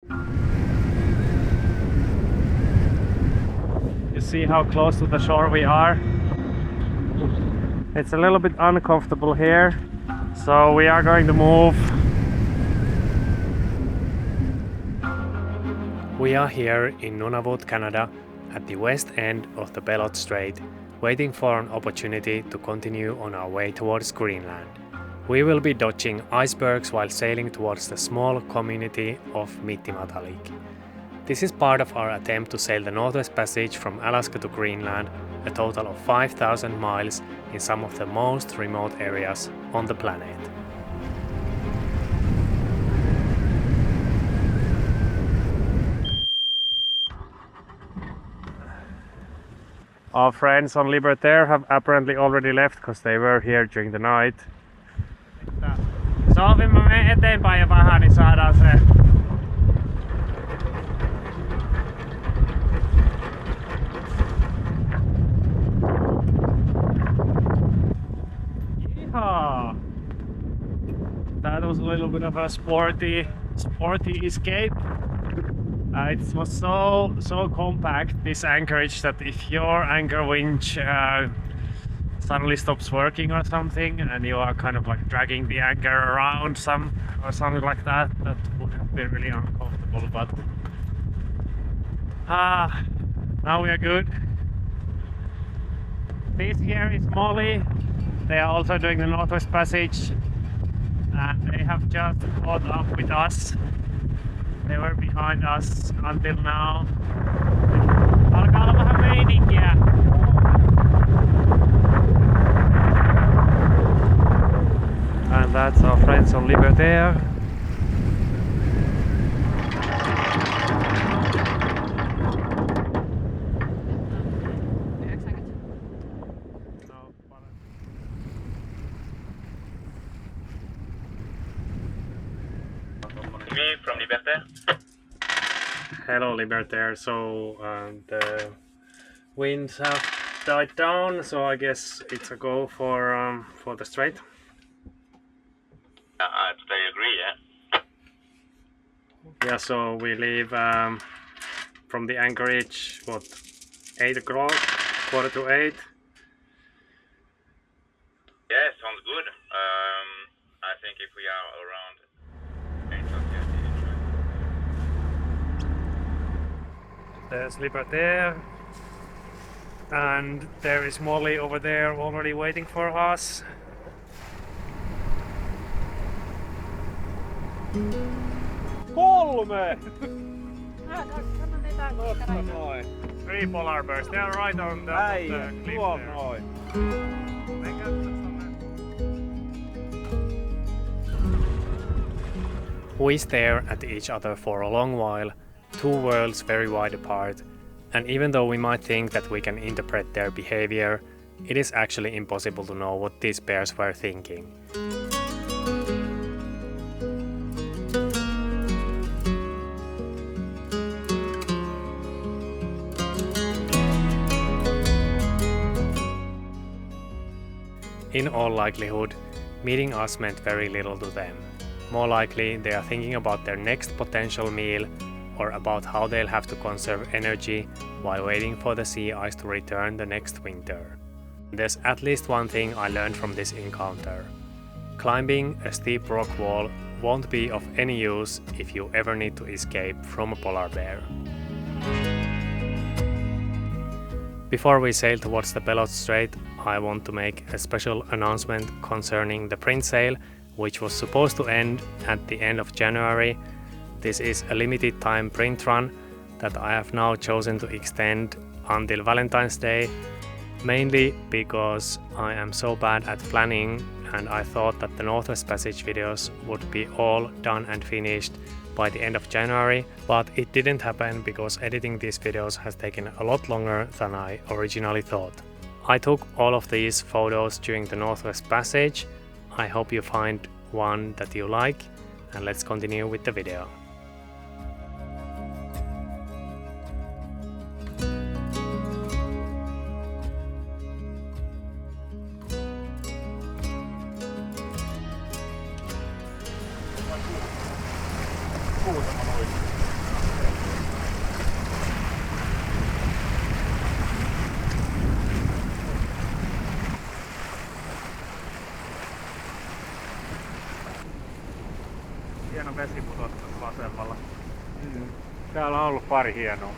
You see how close to the shore we are? It's a little bit uncomfortable here, so we are going to move. We are here in Nunavut, Canada, at the west end of the Bellot Strait, waiting for an opportunity to continue on our way towards Greenland. We will be dodging icebergs while sailing towards the small community of Mittimatalik. This is part of our attempt to sail the Northwest Passage from Alaska to Greenland, a total of 5,000 miles in some of the most remote areas on the planet. Our friends on Libertaire have apparently already left because they were here during the night. Sovimme me eteenpäin ja vähän, niin saadaan se. Yeehaw! That was a little bit of a sporty escape. It was so compact, this anchorage, that if your anchor winch suddenly stops working or something and you are kind of like dragging the anchor around or something like that, that would have been really uncomfortable. But now we are good. This here is Molly. They are also doing the Northwest Passage and they have just caught up with us. They were behind us until now. Alkaa olla vähän meininkiä. And that's our friends on Libertaire. Me from Libertaire. Hello Libertaire, so the winds have died down, so I guess it's a go for the strait. I'd say agree, yeah. Yeah, so we leave from the anchorage, what, 8 o'clock, 7:45? Yeah, sounds good. I think if we are around 8 o'clock, There's Libertaire, and there is Molly over there already waiting for us. Kolme! Tossa noin. 3 polar bears, they are right on the cliff there. Noin. We stare at each other for a long while, two worlds very wide apart, and even though we might think that we can interpret their behavior, it is actually impossible to know what these bears were thinking. In all likelihood, meeting us meant very little to them. More likely, they are thinking about their next potential meal or about how they'll have to conserve energy while waiting for the sea ice to return the next winter. There's at least one thing I learned from this encounter. Climbing a steep rock wall won't be of any use if you ever need to escape from a polar bear. Before we sail towards the Bellot Strait, I want to make a special announcement concerning the print sale, which was supposed to end at the end of January. This is a limited time print run that I have now chosen to extend until Valentine's Day, mainly because I am so bad at planning and I thought that the Northwest Passage videos would be all done and finished by the end of January, but it didn't happen because editing these videos has taken a lot longer than I originally thought. I took all of these photos during the Northwest Passage. I hope you find one that you like, and let's continue with the video. Kuutama noin. Täällä on ollut pari hienoa.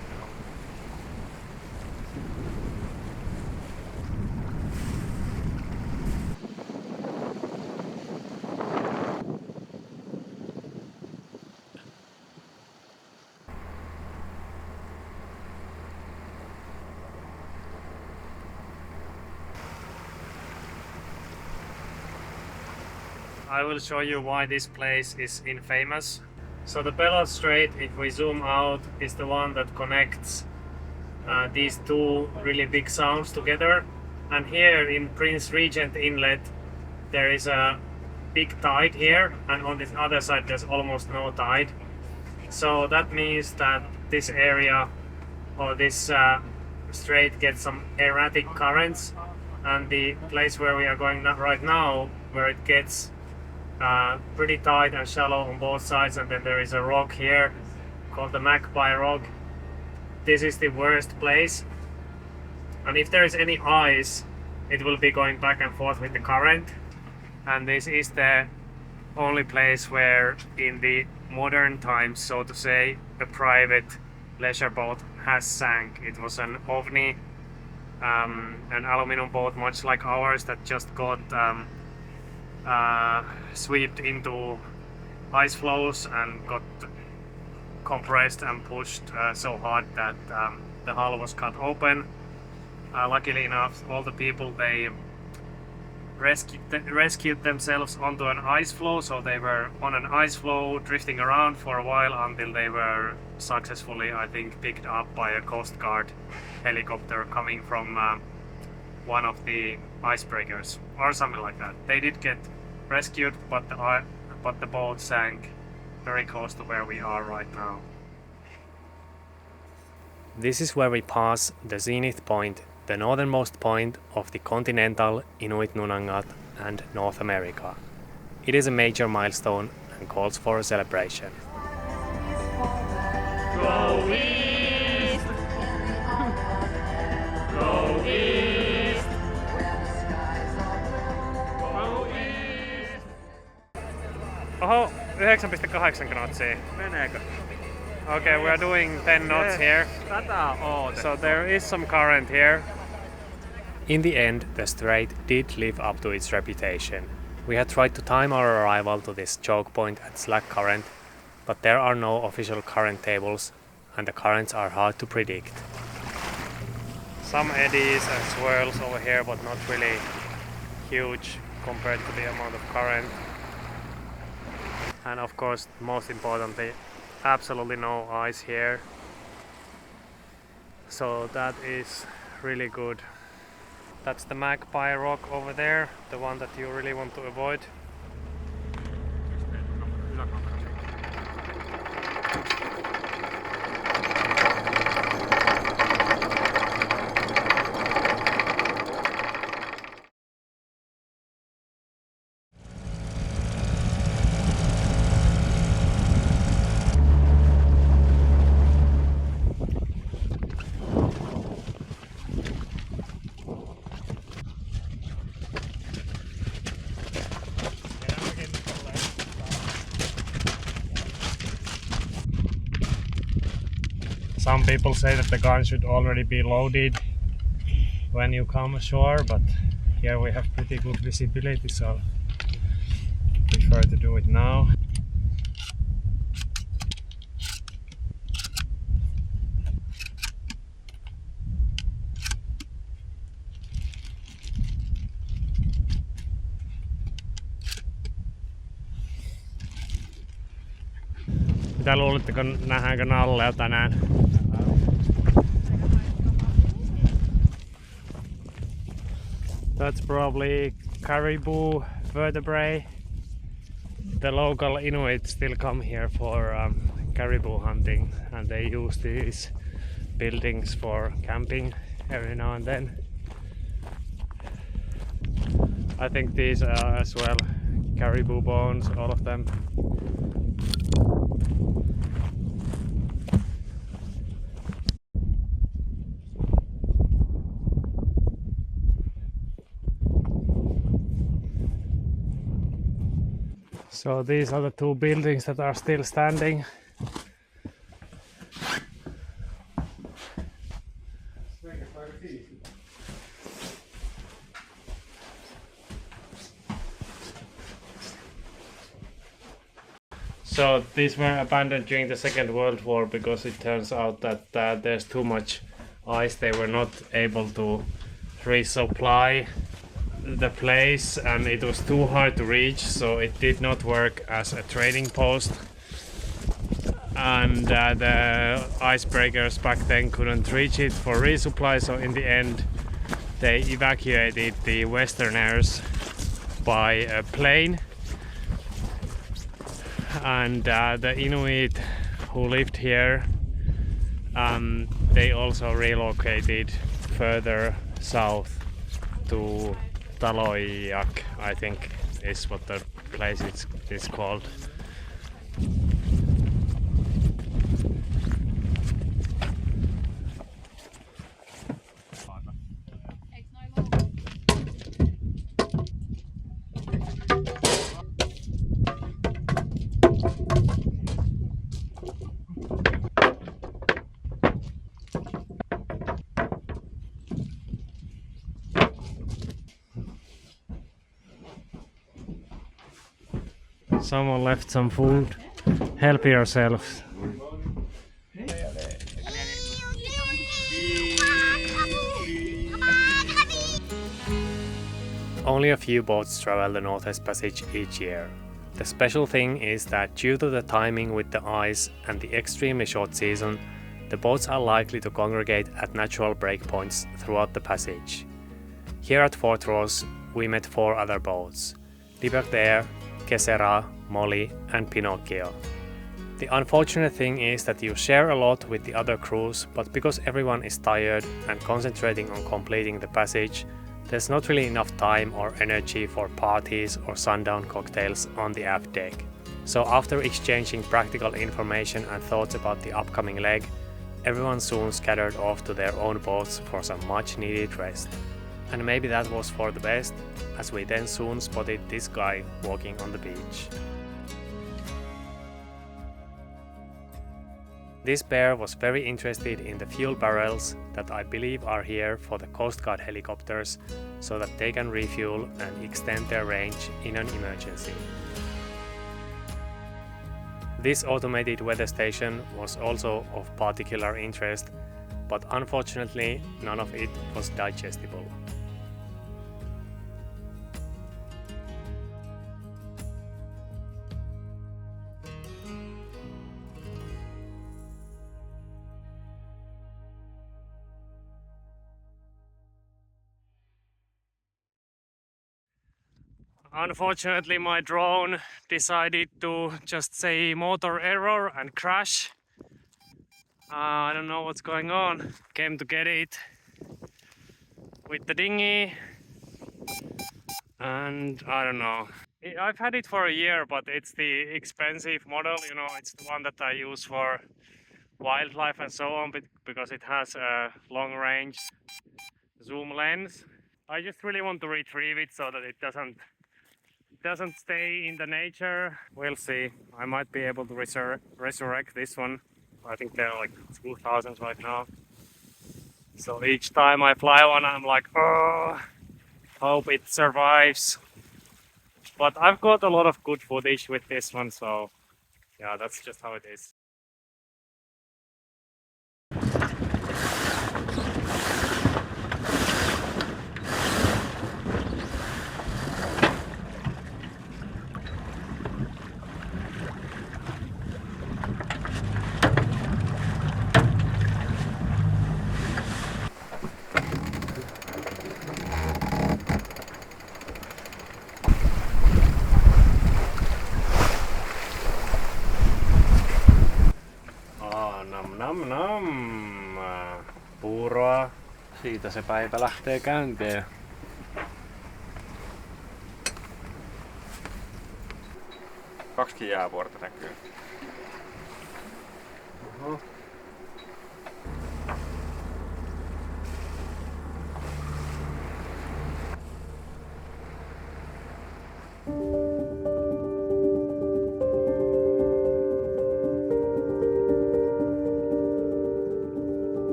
I will show you why this place is infamous. So the Bellot Strait, if we zoom out, is the one that connects these two really big sounds together. And here in Prince Regent Inlet, there is a big tide here, and on this other side there's almost no tide. So that means that this area or this strait gets some erratic currents, and the place where we are going right now, where it gets pretty tight and shallow on both sides, and then there is a rock here called the Magpie Rock. This is the worst place, and if there is any ice, it will be going back and forth with the current. And this is the only place where in the modern times, so to say, a private leisure boat has sank. It was an ovni, an aluminum boat much like ours that just got swept into ice flows and got compressed and pushed so hard that the hull was cut open. Luckily enough, all the people, they rescued themselves onto an ice floe, so they were on an ice floe drifting around for a while until they were successfully, I think, picked up by a Coast Guard helicopter coming from one of the icebreakers or something like that. They did get rescued, but the boat sank very close to where we are right now. This is where we pass the zenith point, the northernmost point of the continental Inuit Nunangat and North America. It is a major milestone and calls for a celebration. Go east! Go east! Go east! Oho, 9,8 knotsia. Meneekö? Okay, we are doing 10 knots here. Tätä on So there is some current here. In the end, the strait did live up to its reputation. We had tried to time our arrival to this choke point at slack current, but there are no official current tables and the currents are hard to predict. Some eddies and swirls over here, but not really huge compared to the amount of current. And of course, most importantly, absolutely no ice here. So that is really good. That's the Magpie Rock over there, the one that you really want to avoid. Some people say that the gun should already be loaded when you come ashore, but here we have pretty good visibility, so I prefer to do it now. Mitä luulitteko, nähdäänkö nalleja tänään? That's probably caribou vertebrae. The local Inuit still come here for caribou hunting, and they use these buildings for camping every now and then. I think these are as well caribou bones, all of them. So these are the two buildings that are still standing. So these were abandoned during the Second World War because it turns out that there's too much ice. They were not able to resupply the place and it was too hard to reach, so it did not work as a trading post. And the icebreakers back then couldn't reach it for resupply, so in the end they evacuated the Westerners by a plane. And the Inuit who lived here, they also relocated further south to Taloiak, I think is what the place is called. Someone left some food. Help yourself. Only a few boats travel the Northwest Passage each year. The special thing is that due to the timing with the ice and the extremely short season, the boats are likely to congregate at natural breakpoints throughout the passage. Here at Fort Ross, we met 4 other boats: Libertaire, Kesera, Molly and Pinocchio. The unfortunate thing is that you share a lot with the other crews, but because everyone is tired and concentrating on completing the passage, there's not really enough time or energy for parties or sundown cocktails on the aft deck. So after exchanging practical information and thoughts about the upcoming leg, everyone soon scattered off to their own boats for some much needed rest. And maybe that was for the best, as we then soon spotted this guy walking on the beach. This bear was very interested in the fuel barrels that I believe are here for the Coast Guard helicopters, so that they can refuel and extend their range in an emergency. This automated weather station was also of particular interest, but unfortunately none of it was digestible. Unfortunately, my drone decided to just say motor error and crash. I don't know what's going on. Came to get it with the dinghy and I don't know. I've had it for a year, but it's the expensive model, you know, it's the one that I use for wildlife and so on, because it has a long range zoom lens. I just really want to retrieve it so that it doesn't stay in the nature. We'll see. I might be able to resurrect this one. I think they're like 2,000 right now. So each time I fly one, I'm like, oh, hope it survives. But I've got a lot of good footage with this one, so yeah, that's just how it is. Nam nam. Puuroa. Siitä se päivä lähtee käyntiin. Kaksikin jäävuorta näkyy. Oho.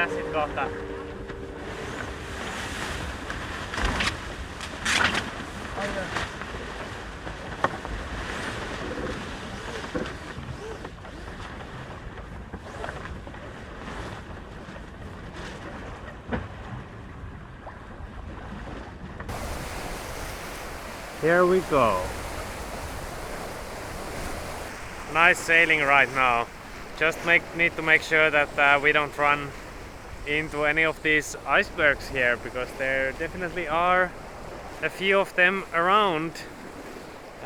acid kohta. Here we go. Nice sailing right now. Just need to make sure that we don't run into any of these icebergs here, because there definitely are a few of them around,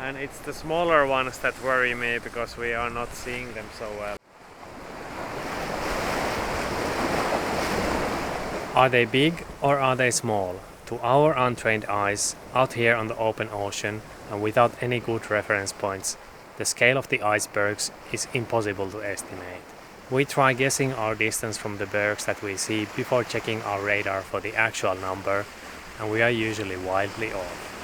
and it's the smaller ones that worry me because we are not seeing them so well. Are they big or are they small? To our untrained eyes, out here on the open ocean and without any good reference points, the scale of the icebergs is impossible to estimate. We try guessing our distance from the bergs that we see before checking our radar for the actual number, and we are usually wildly off.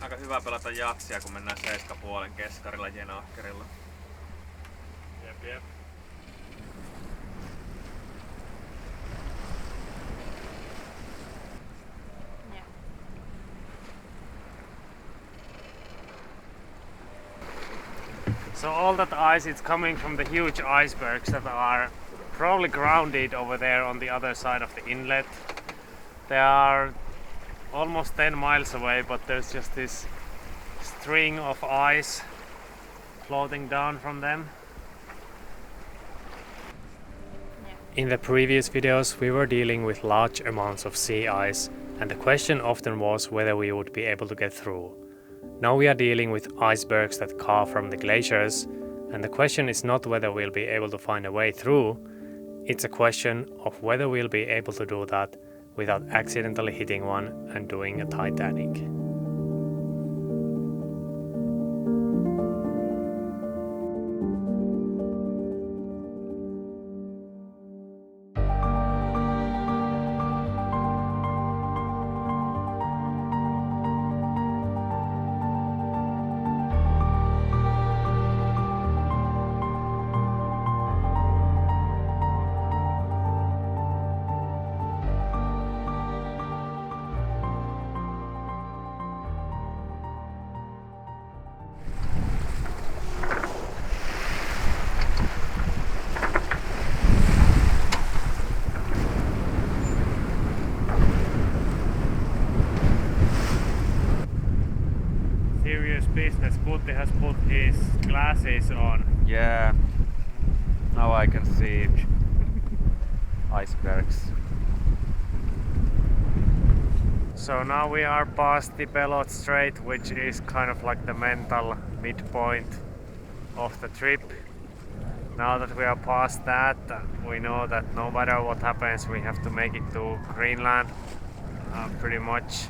Aika hyvä pelata jatsia, kun mennään 7,5 keskarilla jenahkerilla. Jep. So all that ice is coming from the huge icebergs that are probably grounded over there on the other side of the inlet. They are almost 10 miles away, but there's just this string of ice floating down from them. In the previous videos we were dealing with large amounts of sea ice, and the question often was whether we would be able to get through. Now we are dealing with icebergs that carve from the glaciers, and the question is not whether we'll be able to find a way through, it's a question of whether we'll be able to do that without accidentally hitting one and doing a Titanic. Business. Putti has put his glasses on. Yeah. Now I can see icebergs. So now we are past the Bellot Strait, which is kind of like the mental midpoint of the trip. Now that we are past that, we know that no matter what happens, we have to make it to Greenland pretty much.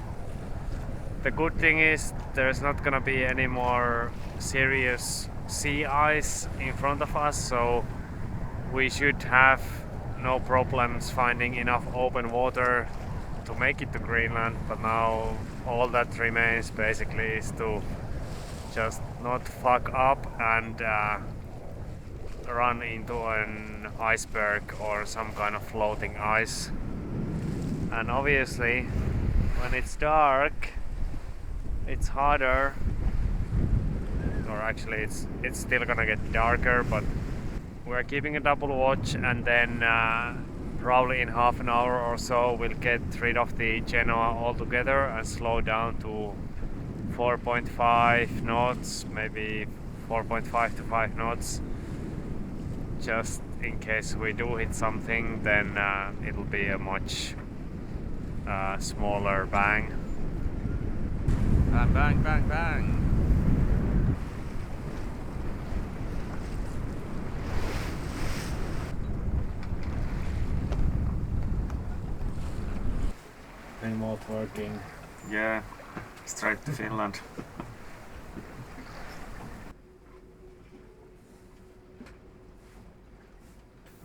The good thing is there's not gonna be any more serious sea ice in front of us, so we should have no problems finding enough open water to make it to Greenland. But now all that remains basically is to just not fuck up and run into an iceberg or some kind of floating ice. And obviously when it's dark it's harder, or actually it's still gonna get darker, but we're keeping a double watch, and then probably in half an hour or so we'll get rid of the Genoa altogether and slow down to 4.5 knots, maybe 4.5 to 5 knots, just in case we do hit something. Then it'll be a much smaller bang. Bang, bang, bang, bang. Remote working. Yeah, straight to Finland.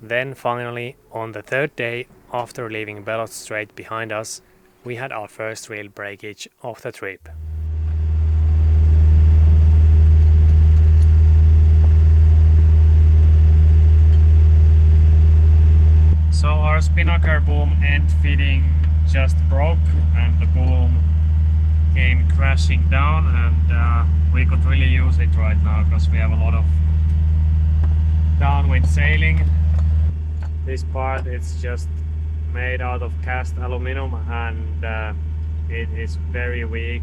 Then finally, on the third day after leaving Bellot Strait behind us, we had our first real breakage of the trip. spinnaker boom end fitting just broke and the boom came crashing down, and we could really use it right now because we have a lot of downwind sailing. This part is just made out of cast aluminum and it is very weak,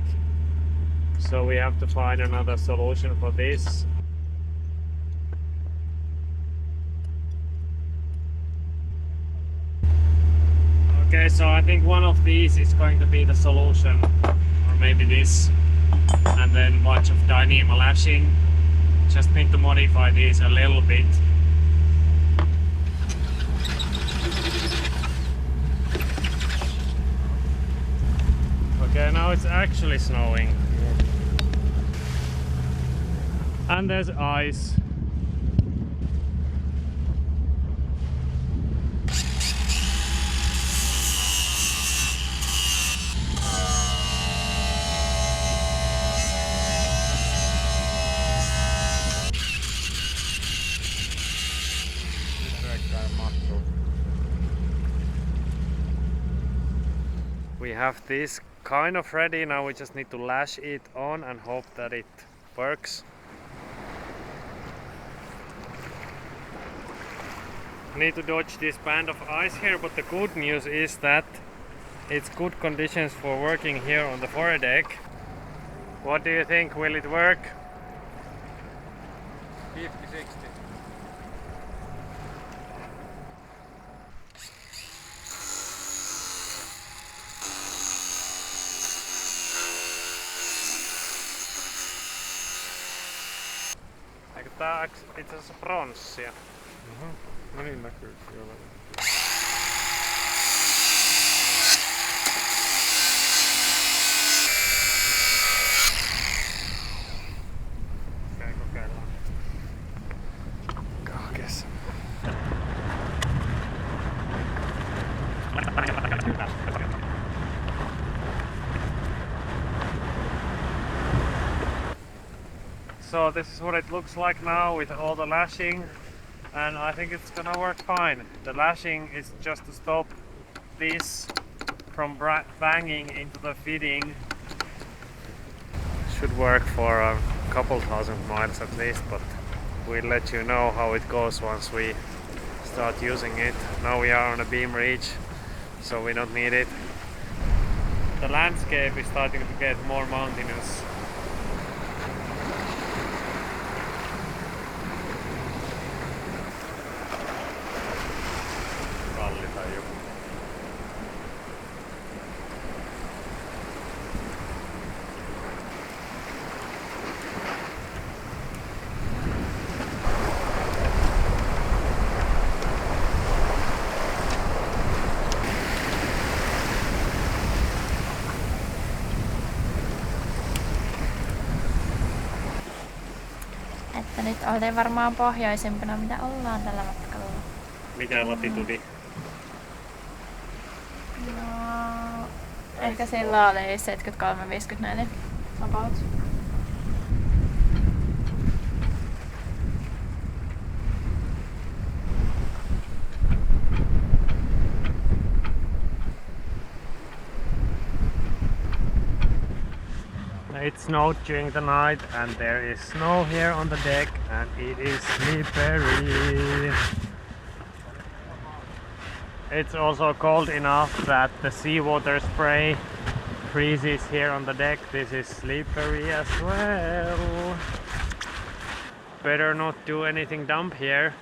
so we have to find another solution for this. Okay, so I think one of these is going to be the solution, or maybe this, and then a bunch of Dyneema lashing. Just need to modify these a little bit. Okay, now it's actually snowing. And there's ice. We have this kind of ready, now we just need to lash it on and hope that it works. Need to dodge this band of ice here, but the good news is that it's good conditions for working here on the foredeck. What do you think, will it work? 50-60. Eikö tää itse asiassa pronssia? No niin näkyy siellä. Okei, kokeillaan. Kaakes. So this is what it looks like now with all the lashing, and I think it's gonna work fine. The lashing is just to stop this from banging into the fitting. Should work for a couple thousand miles at least, but we'll let you know how it goes once we start using it. Now we are on a beam reach, so we don't need it. The landscape is starting to get more mountainous. Että nyt oltiin varmaan pohjoisempana, mitä ollaan tällä matkalla. Mikä latitudi? No, ehkä sillä oli 73-54 about. It snowed during the night and there is snow here on the deck and it is slippery. It's also cold enough that the seawater spray freezes here on the deck. This is slippery as well. Better not do anything dumb here.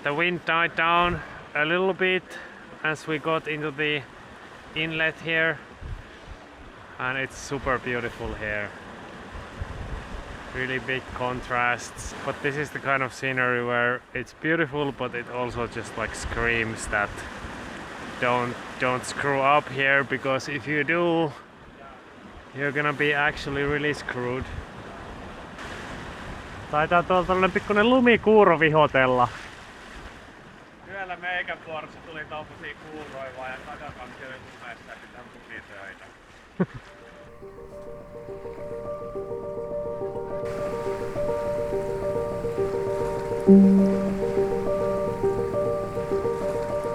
The wind died down a little bit as we got into the inlet here. And it's super beautiful here. Really big contrasts, but this is the kind of scenery where it's beautiful, but it also just like screams that don't screw up here, because if you do, you're gonna be actually really screwed. Taitaa tuolla tällainen pikkuinen lumikuuro vihotella. Yöllä meikän vuorossa tuli tommosia kuuroja vaan ja takakantti oli lumesta ja pitää tukia töitä.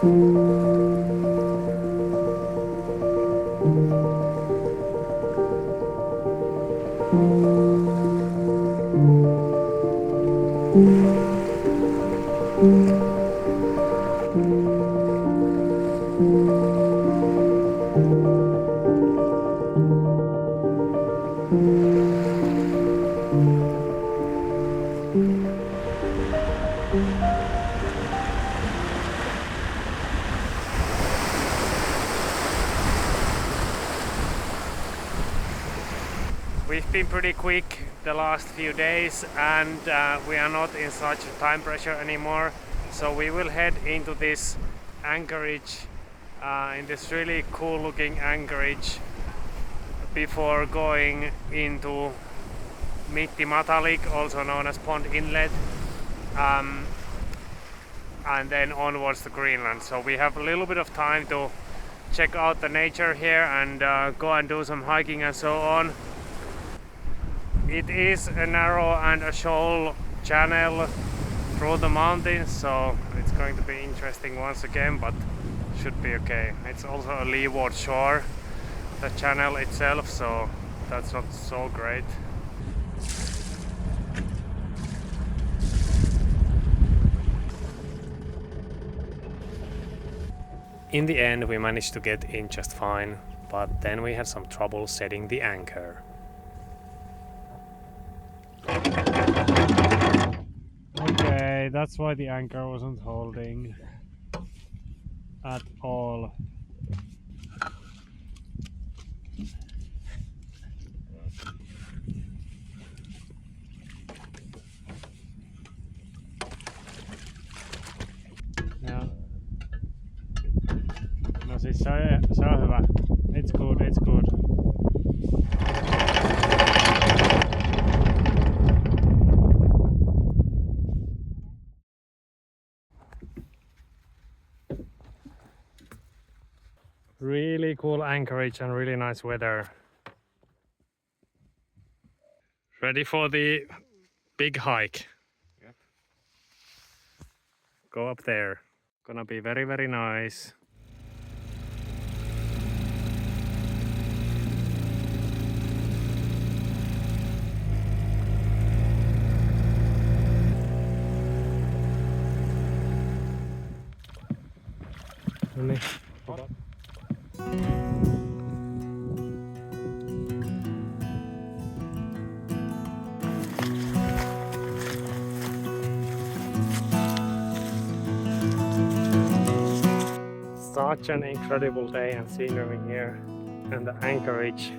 Mm-hmm. We've been pretty quick the last few days and we are not in such time pressure anymore. So we will head into this anchorage, in this really cool looking anchorage before going into Matalik, also known as Pond Inlet, and then onwards to Greenland. So we have a little bit of time to check out the nature here and go and do some hiking and so on. It is a narrow and a shoal channel through the mountains, so it's going to be interesting once again, but should be okay. It's also a leeward shore, the channel itself, so that's not so great. In the end we managed to get in just fine, but then we had some trouble setting the anchor. Okay, that's why the anchor wasn't holding at all. No siis se on hyvä. It's good, it's good. Really cool anchorage and really nice weather. Ready for the big hike? Yep. Go up there. Gonna be very, very nice. No niin. Such an incredible day and scenery here, and the anchorage,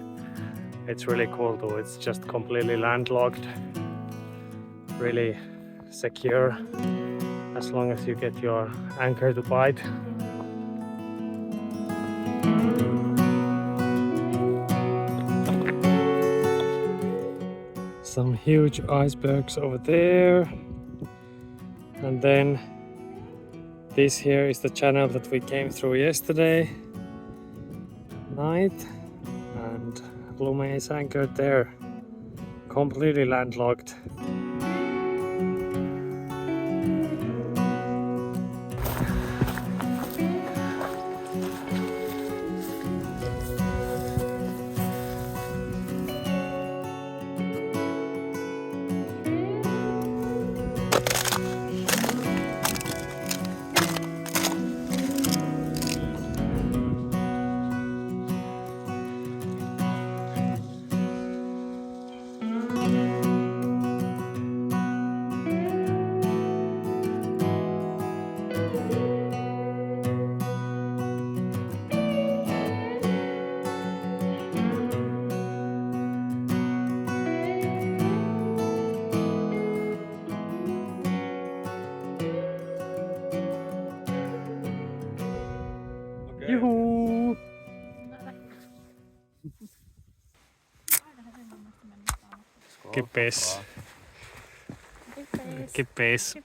it's really cool too. It's just completely landlocked, really secure as long as you get your anchor to bite. Some huge icebergs over there, and then this here is the channel that we came through yesterday night, and Lume is anchored there, completely landlocked. Juhu! Kippis. Kippis.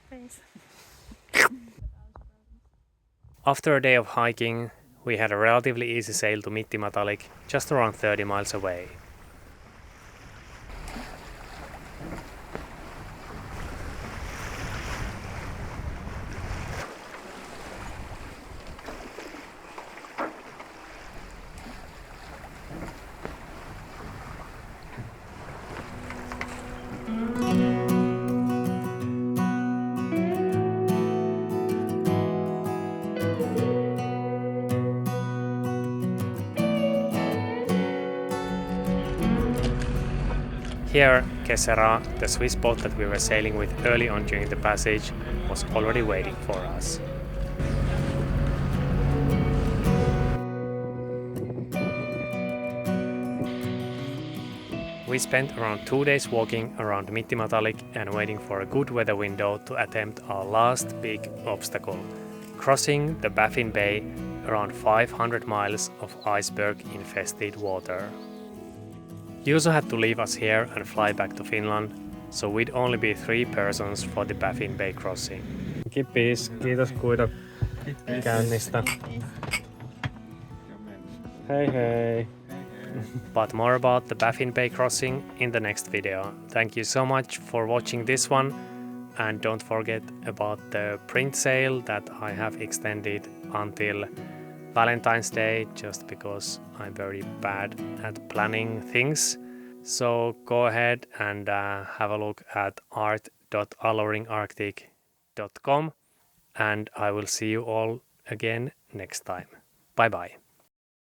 After a day of hiking, we had a relatively easy sail to Matalik, just around 30 miles away. Here, Kesera, the Swiss boat that we were sailing with early on during the passage, was already waiting for us. We spent around 2 days walking around Mittimatalik and waiting for a good weather window to attempt our last big obstacle, crossing the Baffin Bay, around 500 miles of iceberg-infested water. Juuso had to leave us here and fly back to Finland, so we'd only be 3 persons for the Baffin Bay crossing. Kippis, kiitos kuita käynnistä. Hei hei! But more about the Baffin Bay crossing in the next video. Thank you so much for watching this one, and don't forget about the print sale that I have extended until Valentine's Day, just because I'm very bad at planning things. So go ahead and have a look at art.alluringarctic.com, and I will see you all again next time. Bye bye.